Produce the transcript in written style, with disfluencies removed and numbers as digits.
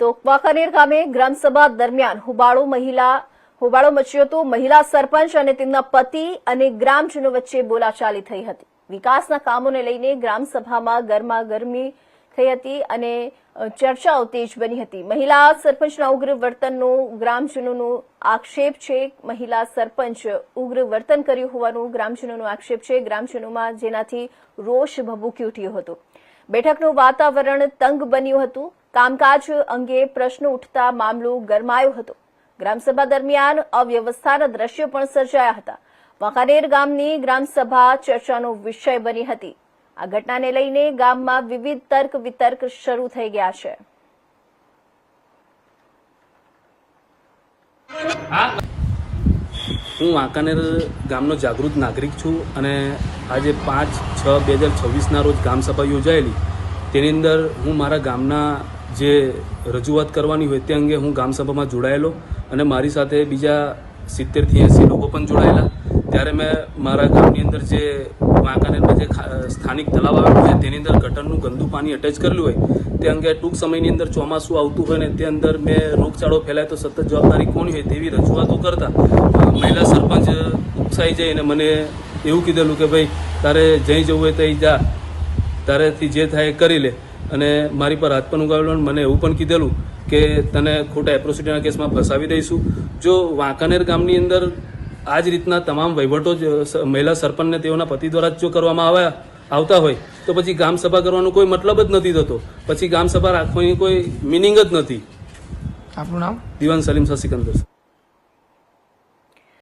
તો વાંકાનેર ગામે ગ્રામસભા દરમિયાન હોબાળો મચ્યો હતો। મહિલા સરપંચ અને તેમના પતિ અને ગ્રામજનો વચ્ચે બોલાચાલી થઈ હતી। વિકાસના કામોને લઈને ગ્રામસભામાં ગરમાગરમી થઈ હતી અને ચર્ચાઓ તેજ બની હતી। મહિલા સરપંચના ઉગ્ર વર્તનનો ગ્રામજનોનો આક્ષેપ છે। મહિલા સરપંચ ઉગ્ર વર્તન કર્યું હોવાનો ગ્રામજનોનો આક્ષેપ છે। ગ્રામજનોમાં જેનાથી રોષ ભભૂકી ઉઠ્યો હતો। બેઠકનું વાતાવરણ તંગ બન્યું હતું। કામકાજ અંગે પ્રશ્નો ઉઠતા મામલો ગરમાયો હતો। ગ્રામસભા દરમિયાન અવ્યવસ્થાના દ્રશ્યો પણ સર્જાયા હતા। વાંકાનેર ગામની ગ્રામસભા ચર્ચાનો વિષય બની હતી। આ ઘટનાને લઈને ગામમાં વિવિધ તર્ક વિતર્ક શરૂ થઈ ગયા છે। હું વાંકાનેર ગામનો જાગૃત નાગરિક છું અને આજે 5/6/2026ના રોજ ગ્રામસભા યોજાયેલી તેની અંદર હું મારા ગામના જે રજૂઆત કરવાની હોય તે અંગે હું ગ્રામસભામાં જોડાયેલો અને મારી સાથે બીજા 70 થી 80 લોકો પણ જોડાયેલા। ત્યારે મેં મારા ગામની અંદર જે વાંકાનેરમાં જે સ્થાનિક તળાવ આવેલું છે તેની અંદર ગટરનું ગંદુ પાણી અટેચ કરેલું હોય તે અંગે ટૂંક સમયની અંદર ચોમાસું આવતું હોય ને તે અંદર મેં રોગચાળો ફેલાય તો સતત જવાબદારી કોની હોય તેવી રજૂઆતો કરતા મહિલા સરપંચ ઉત્સાહી જઈને મને એવું કીધેલું કે ભાઈ તારે જઈ જવું હોય ત્યાં જા, તારેથી જે થાય કરી લે અને મારી પર હાથ પણ ઉગાવેલો અને મને એવું પણ કીધેલું કે તને ખોટા એટ્રોસિટીના કેસમાં ફસાવી દઈશું। જો વાંકાનેર ગામની અંદર આ જ રીતના તમામ વહીવટો જ મહિલા સરપંચને તેઓના પતિ દ્વારા જ જો કરવામાં આવતા હોય તો પછી ગ્રામસભા કરવાનો કોઈ મતલબ જ નથી થતો, પછી ગ્રામસભા રાખવાની કોઈ મિનિંગ જ નથી। આપનું નામ? દિવાન સલીમ શાહ સિકંદર।